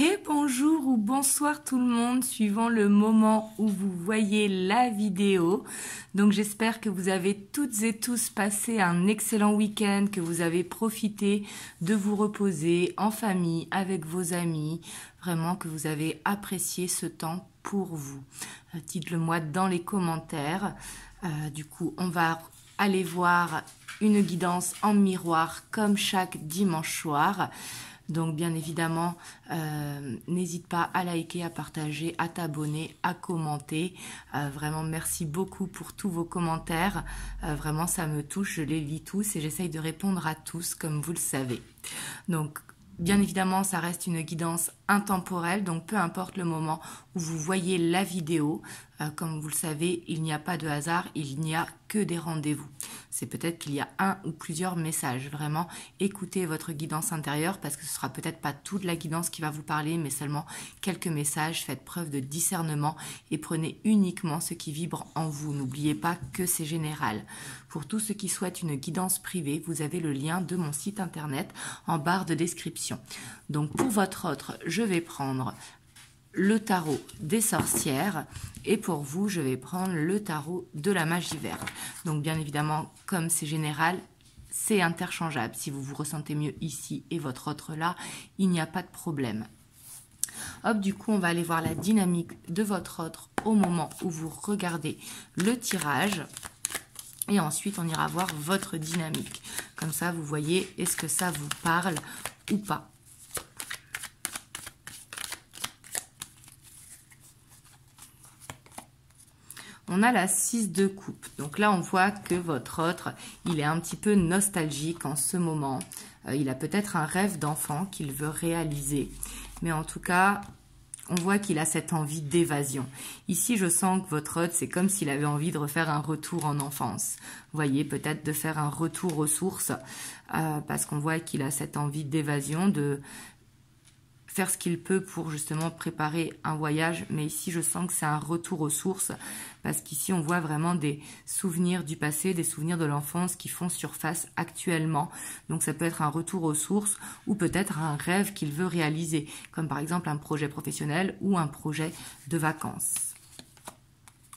Et bonjour ou bonsoir tout le monde, suivant le moment où vous voyez la vidéo. Donc j'espère que vous avez toutes et tous passé un excellent week-end, que vous avez profité de vous reposer en famille, avec vos amis, vraiment que vous avez apprécié ce temps pour vous. Dites-le moi dans les commentaires. Du coup, on va aller voir une guidance en miroir comme chaque dimanche soir. Donc bien évidemment, n'hésite pas à liker, à partager, à t'abonner, à commenter. Vraiment, merci beaucoup pour tous vos commentaires. Vraiment, ça me touche, je les lis tous et j'essaye de répondre à tous, comme vous le savez. Donc, bien évidemment, ça reste une guidance intemporelle, donc peu importe le moment où vous voyez la vidéo, comme vous le savez, il n'y a pas de hasard, il n'y a que des rendez-vous. C'est peut-être qu'il y a un ou plusieurs messages. Vraiment, écoutez votre guidance intérieure parce que ce sera peut-être pas toute la guidance qui va vous parler, mais seulement quelques messages. Faites preuve de discernement et prenez uniquement ce qui vibre en vous. N'oubliez pas que c'est général. Pour tous ceux qui souhaitent une guidance privée, vous avez le lien de mon site internet en barre de description. Donc pour votre autre, je vais prendre le tarot des sorcières et pour vous je vais prendre le tarot de la magie verte. Donc bien évidemment, comme c'est général, c'est interchangeable. Si vous vous ressentez mieux ici et votre autre là, il n'y a pas de problème. Hop, du coup on va aller voir la dynamique de votre autre au moment où vous regardez le tirage et ensuite on ira voir votre dynamique. Comme ça vous voyez est-ce que ça vous parle ou pas. On a la 6 de coupe. Donc là, on voit que votre autre, il est un petit peu nostalgique en ce moment. Il a peut-être un rêve d'enfant qu'il veut réaliser. Mais en tout cas, on voit qu'il a cette envie d'évasion. Ici, je sens que votre autre, c'est comme s'il avait envie de refaire un retour en enfance. Vous voyez, peut-être de faire un retour aux sources. Parce qu'on voit qu'il a cette envie d'évasion, de faire ce qu'il peut pour justement préparer un voyage, mais ici je sens que c'est un retour aux sources, parce qu'ici on voit vraiment des souvenirs du passé, des souvenirs de l'enfance qui font surface actuellement. Donc ça peut être un retour aux sources ou peut-être un rêve qu'il veut réaliser, comme par exemple un projet professionnel ou un projet de vacances.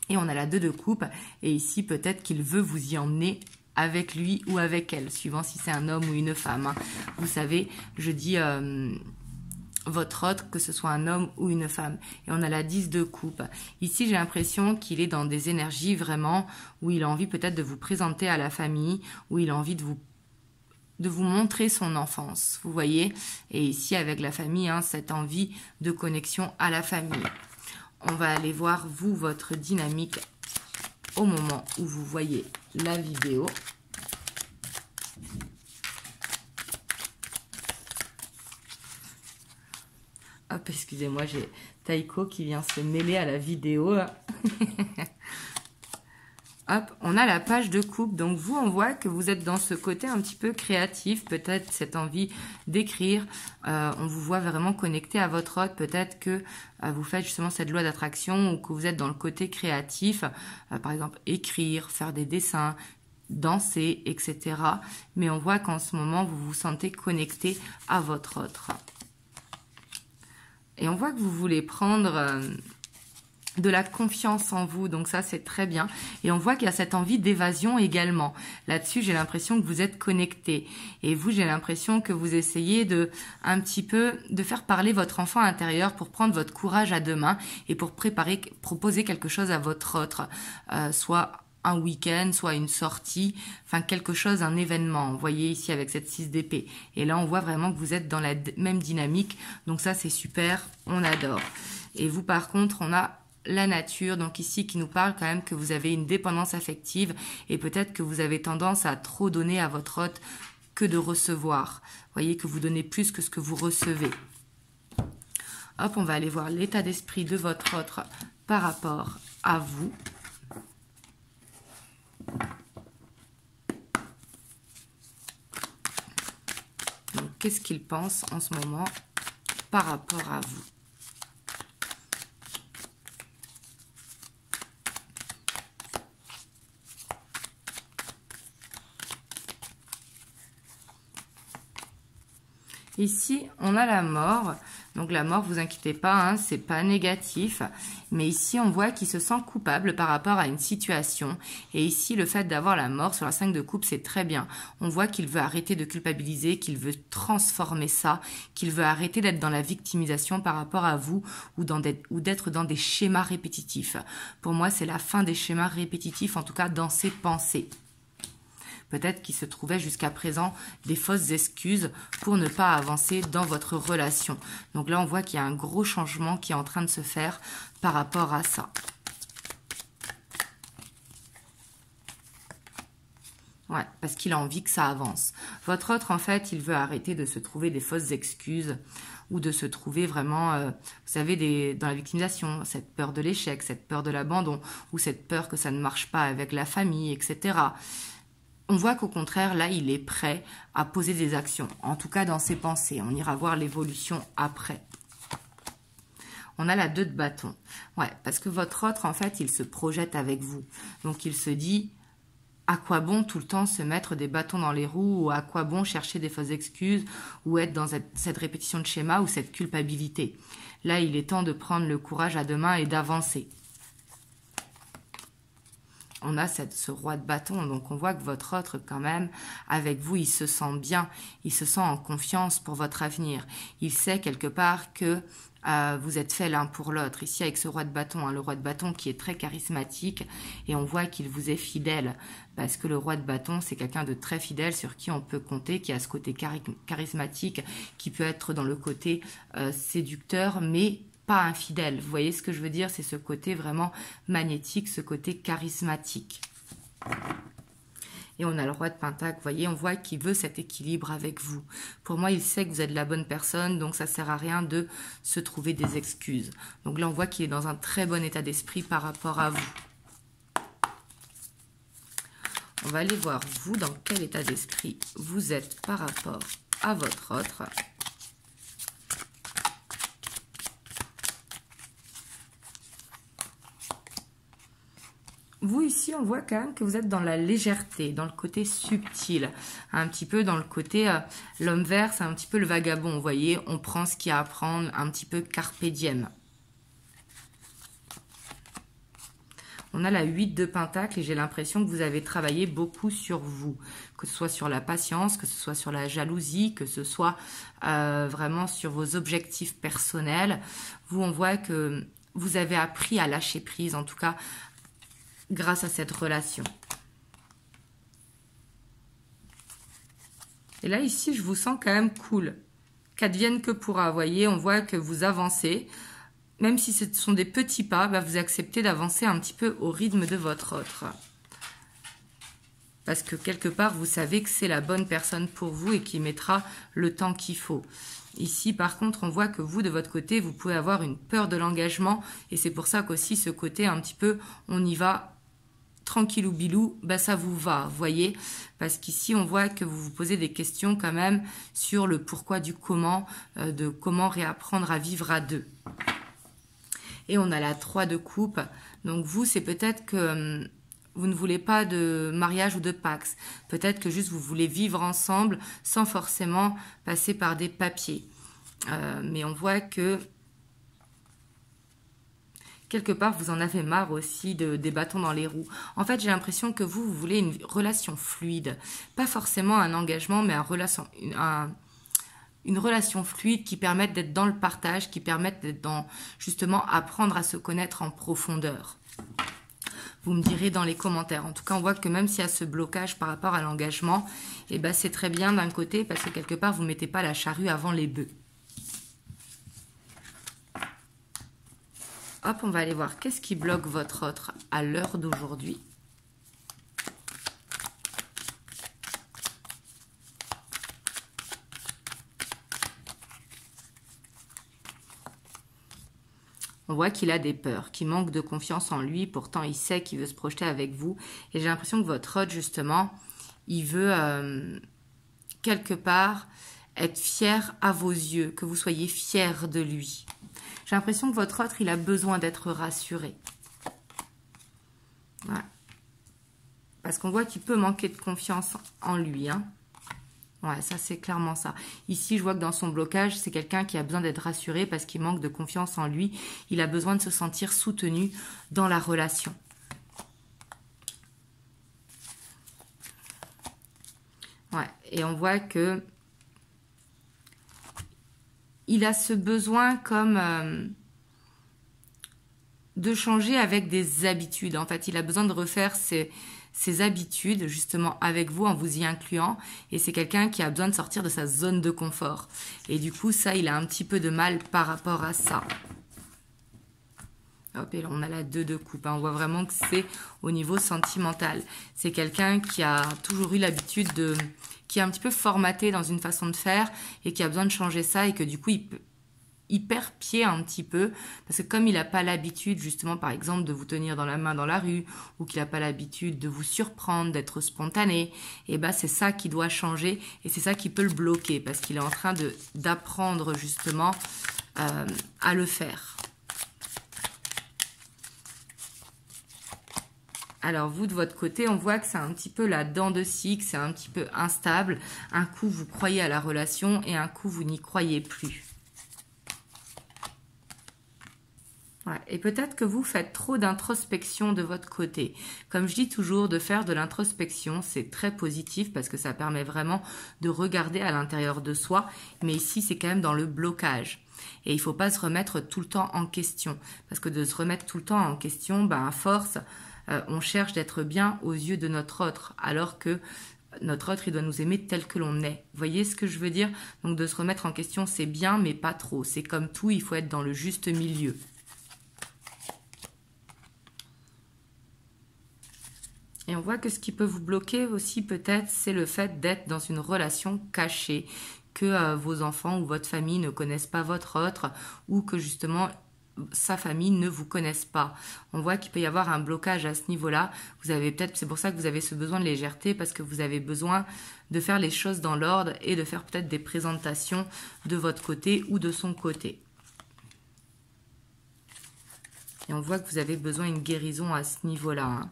Et on a la 2 de coupe, et ici peut-être qu'il veut vous y emmener avec lui ou avec elle, suivant si c'est un homme ou une femme. Vous savez, je dis votre autre, que ce soit un homme ou une femme. Et on a la 10 de coupe. Ici, j'ai l'impression qu'il est dans des énergies vraiment où il a envie peut-être de vous présenter à la famille, où il a envie de vous montrer son enfance, vous voyez. Et ici, avec la famille, cette envie de connexion à la famille. On va aller voir, vous, votre dynamique au moment où vous voyez la vidéo. Hop, excusez-moi, j'ai Taiko qui vient se mêler à la vidéo. Hop, on a la page de coupe. Donc vous, on voit que vous êtes dans ce côté un petit peu créatif, peut-être cette envie d'écrire. On vous voit vraiment connecté à votre autre. Peut-être que vous faites justement cette loi d'attraction ou que vous êtes dans le côté créatif. Par exemple, écrire, faire des dessins, danser, etc. Mais on voit qu'en ce moment, vous vous sentez connecté à votre autre. Et on voit que vous voulez prendre de la confiance en vous, donc ça c'est très bien. Et on voit qu'il y a cette envie d'évasion également. Là-dessus, j'ai l'impression que vous êtes connecté. Et vous, j'ai l'impression que vous essayez un petit peu de faire parler votre enfant intérieur pour prendre votre courage à deux mains et pour proposer quelque chose à votre autre. Soit un week-end, soit une sortie, enfin quelque chose, un événement. Vous voyez ici avec cette 6 d'épée. Et là, on voit vraiment que vous êtes dans la même dynamique. Donc ça, c'est super, on adore. Et vous, par contre, on a la nature, donc ici, qui nous parle quand même que vous avez une dépendance affective et peut-être que vous avez tendance à trop donner à votre hôte que de recevoir. Vous voyez que vous donnez plus que ce que vous recevez. Hop, on va aller voir l'état d'esprit de votre autre par rapport à vous. Donc, qu'est-ce qu'il pense en ce moment par rapport à vous? Ici, on a la mort. Donc la mort, vous inquiétez pas, hein, c'est pas négatif. Mais ici, on voit qu'il se sent coupable par rapport à une situation. Et ici, le fait d'avoir la mort sur la 5 de coupe, c'est très bien. On voit qu'il veut arrêter de culpabiliser, qu'il veut transformer ça, qu'il veut arrêter d'être dans la victimisation par rapport à vous ou d'être dans des schémas répétitifs. Pour moi, c'est la fin des schémas répétitifs, en tout cas dans ses pensées. Peut-être qu'il se trouvait jusqu'à présent des fausses excuses pour ne pas avancer dans votre relation. Donc là, on voit qu'il y a un gros changement qui est en train de se faire par rapport à ça. Ouais, parce qu'il a envie que ça avance. Votre autre, en fait, il veut arrêter de se trouver des fausses excuses ou de se trouver vraiment, vous savez, dans la victimisation, cette peur de l'échec, cette peur de l'abandon ou cette peur que ça ne marche pas avec la famille, etc. On voit qu'au contraire, là, il est prêt à poser des actions, en tout cas dans ses pensées. On ira voir l'évolution après. On a la 2 de bâton. Ouais, parce que votre autre, en fait, il se projette avec vous. Donc, il se dit, à quoi bon tout le temps se mettre des bâtons dans les roues ou à quoi bon chercher des fausses excuses ou être dans cette répétition de schéma ou cette culpabilité. Là, il est temps de prendre le courage à deux mains et d'avancer. On a ce roi de bâton, donc on voit que votre autre, quand même, avec vous, il se sent bien, il se sent en confiance pour votre avenir. Il sait quelque part que vous êtes fait l'un pour l'autre. Ici, avec ce roi de bâton, hein, le roi de bâton qui est très charismatique, et on voit qu'il vous est fidèle, parce que le roi de bâton, c'est quelqu'un de très fidèle sur qui on peut compter, qui a ce côté charismatique, qui peut être dans le côté séducteur, mais pas infidèle. Vous voyez ce que je veux dire? C'est ce côté vraiment magnétique, ce côté charismatique. Et on a le roi de Pentacle, vous voyez, on voit qu'il veut cet équilibre avec vous. Pour moi, il sait que vous êtes la bonne personne, donc ça ne sert à rien de se trouver des excuses. Donc là, on voit qu'il est dans un très bon état d'esprit par rapport à vous. On va aller voir, vous, dans quel état d'esprit vous êtes par rapport à votre autre. Vous, ici, on voit quand même que vous êtes dans la légèreté, dans le côté subtil, un petit peu dans le côté, l'homme vert, c'est un petit peu le vagabond, vous voyez, on prend ce qu'il y a à prendre, un petit peu carpe diem. On a la 8 de Pentacle et j'ai l'impression que vous avez travaillé beaucoup sur vous, que ce soit sur la patience, que ce soit sur la jalousie, que ce soit vraiment sur vos objectifs personnels. Vous, on voit que vous avez appris à lâcher prise, en tout cas, grâce à cette relation. Et là, ici, je vous sens quand même cool. Qu'advienne que pourra. Vous voyez, on voit que vous avancez. Même si ce sont des petits pas, bah, vous acceptez d'avancer un petit peu au rythme de votre autre. Parce que quelque part, vous savez que c'est la bonne personne pour vous et qui mettra le temps qu'il faut. Ici, par contre, on voit que vous, de votre côté, vous pouvez avoir une peur de l'engagement. Et c'est pour ça qu'aussi, ce côté un petit peu, on y va tranquillou bilou, bah ça vous va, vous voyez, parce qu'ici on voit que vous vous posez des questions quand même sur le pourquoi du comment, de comment réapprendre à vivre à deux. Et on a la 3 de coupe, donc vous c'est peut-être que vous ne voulez pas de mariage ou de pax, peut-être que juste vous voulez vivre ensemble sans forcément passer par des papiers, mais on voit que quelque part, vous en avez marre aussi des bâtons dans les roues. En fait, j'ai l'impression que vous voulez une relation fluide. Pas forcément un engagement, mais une relation fluide qui permette d'être dans le partage, qui permette d'être dans, justement, apprendre à se connaître en profondeur. Vous me direz dans les commentaires. En tout cas, on voit que même s'il y a ce blocage par rapport à l'engagement, eh ben, c'est très bien d'un côté parce que quelque part, vous ne mettez pas la charrue avant les bœufs. Hop, on va aller voir qu'est-ce qui bloque votre autre à l'heure d'aujourd'hui. On voit qu'il a des peurs, qu'il manque de confiance en lui. Pourtant, il sait qu'il veut se projeter avec vous. Et j'ai l'impression que votre autre, justement, il veut quelque part être fier à vos yeux, que vous soyez fiers de lui. J'ai l'impression que votre autre, il a besoin d'être rassuré. Voilà. Parce qu'on voit qu'il peut manquer de confiance en lui. Hein. Ouais, ça c'est clairement ça. Ici, je vois que dans son blocage, c'est quelqu'un qui a besoin d'être rassuré parce qu'il manque de confiance en lui. Il a besoin de se sentir soutenu dans la relation. Ouais, et on voit que il a ce besoin comme de changer avec des habitudes. En fait, il a besoin de refaire ses habitudes justement avec vous en vous y incluant. Et c'est quelqu'un qui a besoin de sortir de sa zone de confort. Et du coup, ça, il a un petit peu de mal par rapport à ça. Hop, et là, on a la 2 de coupe. On voit vraiment que c'est au niveau sentimental. C'est quelqu'un qui a toujours eu l'habitude de... qui est un petit peu formaté dans une façon de faire et qui a besoin de changer ça et que du coup, il perd pied un petit peu parce que comme il n'a pas l'habitude justement par exemple de vous tenir dans la main dans la rue ou qu'il n'a pas l'habitude de vous surprendre, d'être spontané, et ben c'est ça qui doit changer et c'est ça qui peut le bloquer parce qu'il est en train d'apprendre justement à le faire. Alors vous de votre côté, on voit que c'est un petit peu la dent de scie, que c'est un petit peu instable. Un coup vous croyez à la relation et un coup vous n'y croyez plus. Ouais. Et peut-être que vous faites trop d'introspection de votre côté. Comme je dis toujours, de faire de l'introspection, c'est très positif parce que ça permet vraiment de regarder à l'intérieur de soi. Mais ici, c'est quand même dans le blocage. Et il ne faut pas se remettre tout le temps en question. Parce que de se remettre tout le temps en question, ben, à force, on cherche d'être bien aux yeux de notre autre. Alors que notre autre, il doit nous aimer tel que l'on est. Vous voyez ce que je veux dire? Donc de se remettre en question, c'est bien, mais pas trop. C'est comme tout, il faut être dans le juste milieu. Et on voit que ce qui peut vous bloquer aussi peut-être, c'est le fait d'être dans une relation cachée, que vos enfants ou votre famille ne connaissent pas votre autre, ou que justement sa famille ne vous connaisse pas. On voit qu'il peut y avoir un blocage à ce niveau-là. Vous avez peut-être, c'est pour ça que vous avez ce besoin de légèreté, parce que vous avez besoin de faire les choses dans l'ordre et de faire peut-être des présentations de votre côté ou de son côté. Et on voit que vous avez besoin d'une guérison à ce niveau-là, hein.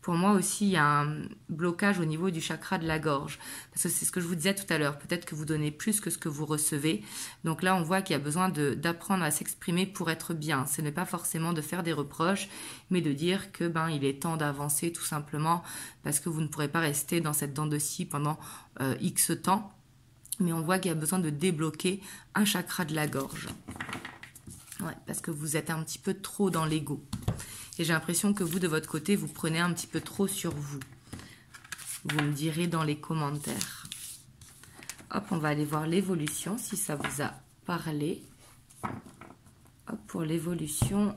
Pour moi aussi, il y a un blocage au niveau du chakra de la gorge. Parce que c'est ce que je vous disais tout à l'heure. Peut-être que vous donnez plus que ce que vous recevez. Donc là, on voit qu'il y a besoin d'apprendre à s'exprimer pour être bien. Ce n'est pas forcément de faire des reproches, mais de dire que il est temps d'avancer tout simplement parce que vous ne pourrez pas rester dans cette dent de scie pendant X temps. Mais on voit qu'il y a besoin de débloquer un chakra de la gorge. Ouais, parce que vous êtes un petit peu trop dans l'ego. Et j'ai l'impression que vous, de votre côté, vous prenez un petit peu trop sur vous. Vous me direz dans les commentaires. Hop, on va aller voir l'évolution, si ça vous a parlé. Hop, pour l'évolution.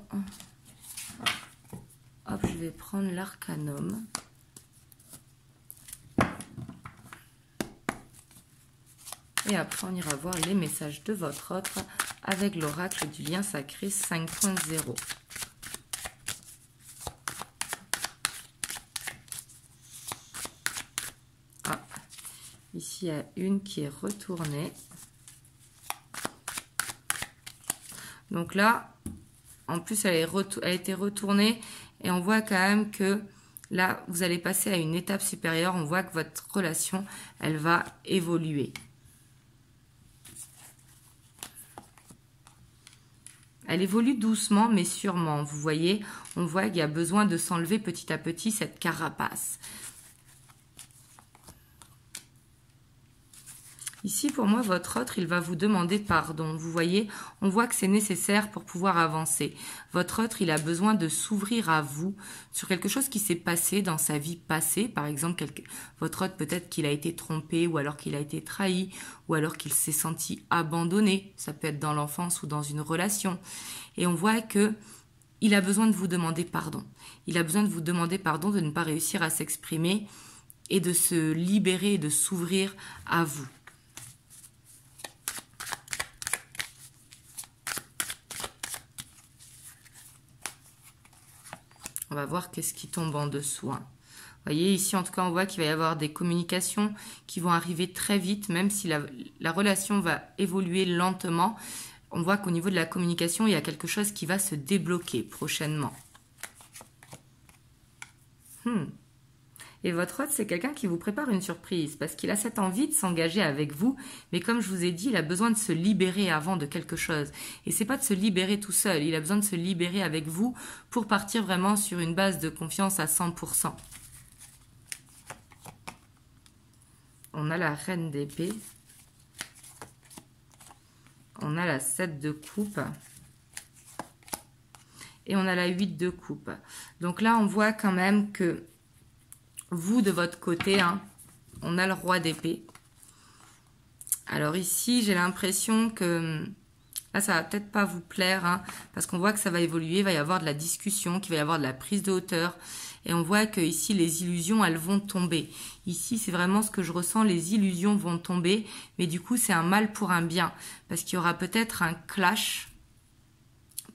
Hop, je vais prendre l'arcanum. Et après, on ira voir les messages de votre autre avec l'oracle du lien sacré 5.0. Ici, il y a une qui est retournée. Donc là, en plus, elle a été retournée. Et on voit quand même que là, vous allez passer à une étape supérieure. On voit que votre relation, elle va évoluer. Elle évolue doucement, mais sûrement. Vous voyez, on voit qu'il y a besoin de s'enlever petit à petit cette carapace. Ici, pour moi, votre autre, il va vous demander pardon. Vous voyez, on voit que c'est nécessaire pour pouvoir avancer. Votre autre, il a besoin de s'ouvrir à vous sur quelque chose qui s'est passé dans sa vie passée. Par exemple, votre autre, peut-être qu'il a été trompé ou alors qu'il a été trahi ou alors qu'il s'est senti abandonné. Ça peut être dans l'enfance ou dans une relation. Et on voit que il a besoin de vous demander pardon. Il a besoin de vous demander pardon de ne pas réussir à s'exprimer et de se libérer et de s'ouvrir à vous. On va voir qu'est-ce qui tombe en dessous. Vous voyez, ici, en tout cas, on voit qu'il va y avoir des communications qui vont arriver très vite, même si la relation va évoluer lentement. On voit qu'au niveau de la communication, il y a quelque chose qui va se débloquer prochainement. Et votre hôte, c'est quelqu'un qui vous prépare une surprise parce qu'il a cette envie de s'engager avec vous. Mais comme je vous ai dit, il a besoin de se libérer avant de quelque chose. Et c'est pas de se libérer tout seul. Il a besoin de se libérer avec vous pour partir vraiment sur une base de confiance à 100%. On a la reine d'épée. On a la 7 de coupe. Et on a la 8 de coupe. Donc là, on voit quand même que vous, de votre côté, hein, on a le roi d'épée. Alors ici, j'ai l'impression que là, ça va peut-être pas vous plaire, hein, parce qu'on voit que ça va évoluer, il va y avoir de la discussion, qu'il va y avoir de la prise de hauteur. Et on voit que ici, les illusions, elles vont tomber. Ici, c'est vraiment ce que je ressens, les illusions vont tomber. Mais du coup, c'est un mal pour un bien. Parce qu'il y aura peut-être un clash.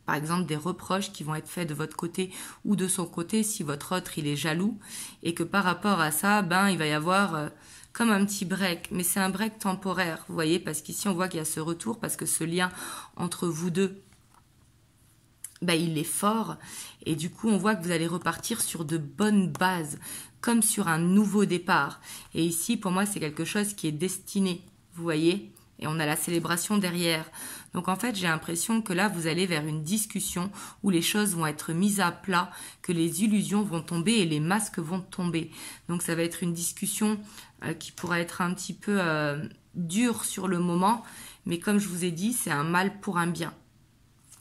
Par exemple, des reproches qui vont être faits de votre côté ou de son côté si votre autre, il est jaloux. Et que par rapport à ça, ben, il va y avoir comme un petit break. Mais c'est un break temporaire, vous voyez, parce qu'ici, on voit qu'il y a ce retour, parce que ce lien entre vous deux, ben, il est fort. Et du coup, on voit que vous allez repartir sur de bonnes bases, comme sur un nouveau départ. Et ici, pour moi, c'est quelque chose qui est destiné, vous voyez. Et on a la célébration derrière. Donc en fait, j'ai l'impression que là, vous allez vers une discussion où les choses vont être mises à plat, que les illusions vont tomber et les masques vont tomber. Donc ça va être une discussion qui pourra être un petit peu dure sur le moment. Mais comme je vous ai dit, c'est un mal pour un bien.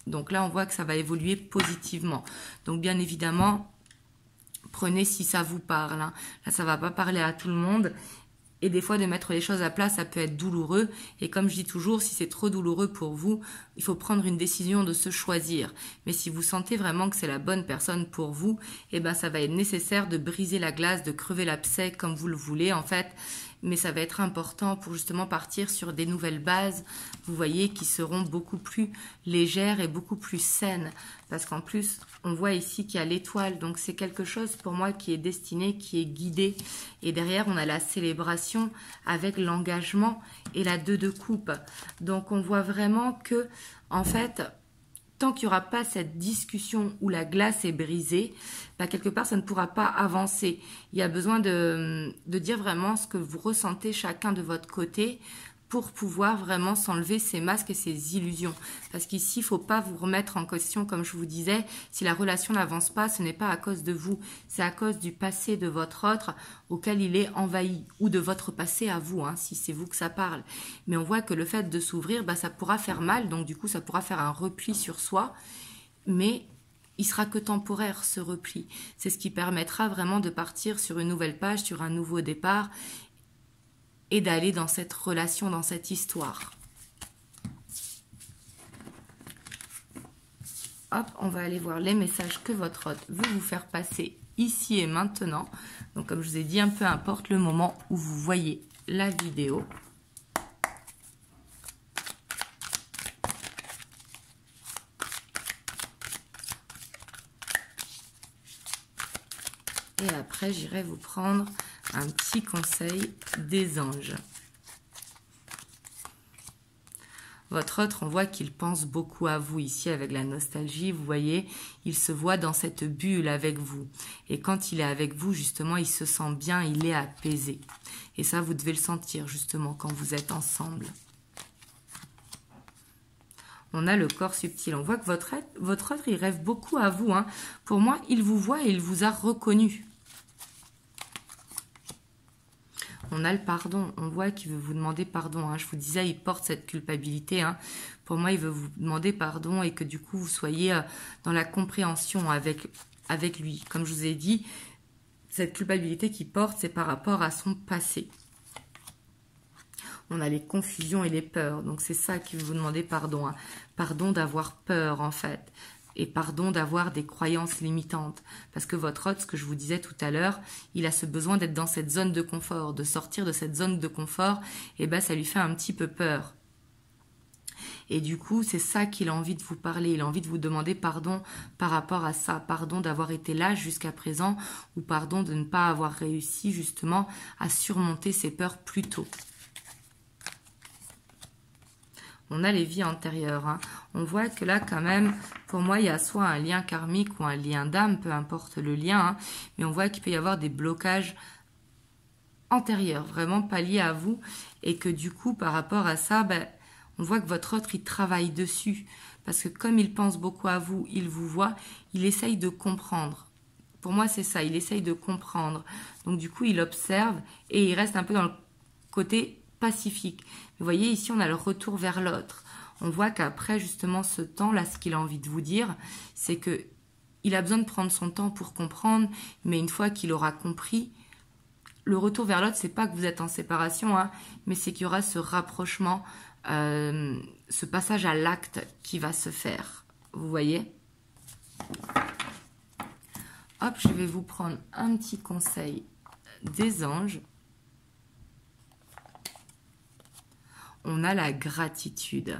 Donc là, on voit que ça va évoluer positivement. Donc bien évidemment, prenez si ça vous parle, hein. Là, ça ne va pas parler à tout le monde. Et des fois, de mettre les choses à plat, ça peut être douloureux. Et comme je dis toujours, si c'est trop douloureux pour vous, il faut prendre une décision de se choisir. Mais si vous sentez vraiment que c'est la bonne personne pour vous, eh ben, ça va être nécessaire de briser la glace, de crever l'abcès comme vous le voulez, en fait. Mais ça va être important pour justement partir sur des nouvelles bases, vous voyez, qui seront beaucoup plus légères et beaucoup plus saines. Parce qu'en plus, on voit ici qu'il y a l'étoile. Donc, c'est quelque chose pour moi qui est destiné, qui est guidé. Et derrière, on a la célébration avec l'engagement et la 2 de coupe. Donc, on voit vraiment que, en fait, tant qu'il n'y aura pas cette discussion où la glace est brisée, bah, quelque part, ça ne pourra pas avancer. Il y a besoin de dire vraiment ce que vous ressentez chacun de votre côté pour pouvoir vraiment s'enlever ces masques et ces illusions. Parce qu'ici, il ne faut pas vous remettre en question, comme je vous disais, si la relation n'avance pas, ce n'est pas à cause de vous, c'est à cause du passé de votre autre auquel il est envahi, ou de votre passé à vous, hein, si c'est vous que ça parle. Mais on voit que le fait de s'ouvrir, bah, ça pourra faire mal, donc du coup, ça pourra faire un repli sur soi, mais il sera que temporaire, ce repli. C'est ce qui permettra vraiment de partir sur une nouvelle page, sur un nouveau départ, et d'aller dans cette relation, dans cette histoire. Hop, on va aller voir les messages que votre hôte veut vous faire passer ici et maintenant. Donc comme je vous ai dit, peu importe le moment où vous voyez la vidéo. Et après, j'irai vous prendre un petit conseil des anges. Votre autre, on voit qu'il pense beaucoup à vous ici avec la nostalgie. Vous voyez, il se voit dans cette bulle avec vous. Et quand il est avec vous, justement, il se sent bien, il est apaisé. Et ça, vous devez le sentir, justement, quand vous êtes ensemble. On a le corps subtil. On voit que votre autre, il rêve beaucoup à vous, hein. Pour moi, il vous voit et il vous a reconnu. On a le pardon. On voit qu'il veut vous demander pardon, hein. Je vous disais, il porte cette culpabilité, hein. Pour moi, il veut vous demander pardon et que du coup, vous soyez dans la compréhension avec lui. Comme je vous ai dit, cette culpabilité qu'il porte, c'est par rapport à son passé. On a les confusions et les peurs. Donc, c'est ça qui veut vous demander pardon, hein. Pardon d'avoir peur, en fait. Et pardon d'avoir des croyances limitantes. Parce que votre hôte, ce que je vous disais tout à l'heure, il a ce besoin d'être dans cette zone de confort, de sortir de cette zone de confort, et ben ça lui fait un petit peu peur. Et du coup, c'est ça qu'il a envie de vous parler. Il a envie de vous demander pardon par rapport à ça. Pardon d'avoir été là jusqu'à présent, ou pardon de ne pas avoir réussi justement à surmonter ses peurs plus tôt. On a les vies antérieures, hein. On voit que là, quand même, pour moi, il y a soit un lien karmique ou un lien d'âme, peu importe le lien, hein, mais on voit qu'il peut y avoir des blocages antérieur, vraiment pas lié à vous, et que du coup, par rapport à ça, ben, on voit que votre autre, il travaille dessus, parce que comme il pense beaucoup à vous, il vous voit, il essaye de comprendre. Pour moi, c'est ça, il essaye de comprendre. Donc du coup, il observe et il reste un peu dans le côté pacifique. Vous voyez, ici, on a le retour vers l'autre. On voit qu'après, justement, ce temps-là, ce qu'il a envie de vous dire, c'est que il a besoin de prendre son temps pour comprendre, mais une fois qu'il aura compris, le retour vers l'autre, c'est pas que vous êtes en séparation, hein, mais c'est qu'il y aura ce rapprochement, ce passage à l'acte qui va se faire. Vous voyez? Hop, je vais vous prendre un petit conseil des anges. On a la gratitude.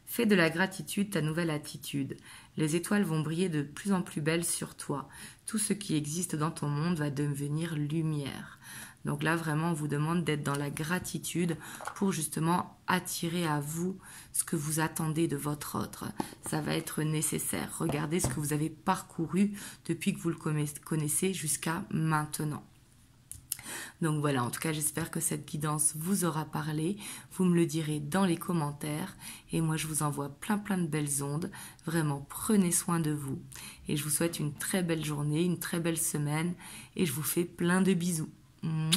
Fais de la gratitude ta nouvelle attitude. Les étoiles vont briller de plus en plus belles sur toi. Tout ce qui existe dans ton monde va devenir lumière. Donc là, vraiment, on vous demande d'être dans la gratitude pour justement attirer à vous ce que vous attendez de votre autre. Ça va être nécessaire. Regardez ce que vous avez parcouru depuis que vous le connaissez jusqu'à maintenant. Donc voilà, en tout cas, j'espère que cette guidance vous aura parlé. Vous me le direz dans les commentaires. Et moi, je vous envoie plein de belles ondes. Vraiment, prenez soin de vous. Et je vous souhaite une très belle journée, une très belle semaine. Et je vous fais plein de bisous. Mouah.